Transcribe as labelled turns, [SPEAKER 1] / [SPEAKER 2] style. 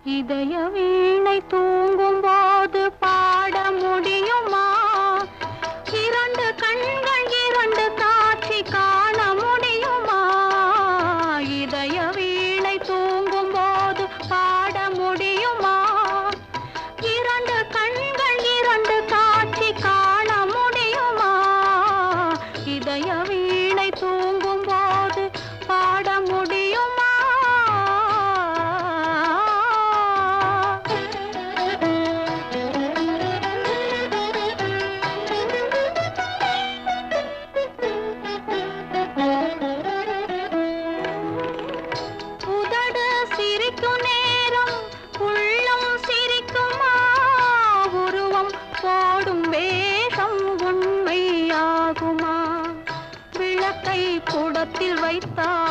[SPEAKER 1] இதய வீணை தூங்கும் போது பாட முடியுமா? இரண்டு கண்கள் இரண்டு காட்சி காண முடியுமா? இதய வீணை தூங்கும் போது பாட முடியுமா? இரண்டு கண்கள் இரண்டு காட்சி காண முடியுமா? இதய வீணை தூங்கும் போது பாட முடியுமா? போடும் வேகம் உண்மையாகுமா? விளக்கை குடத்தில் வைத்தால்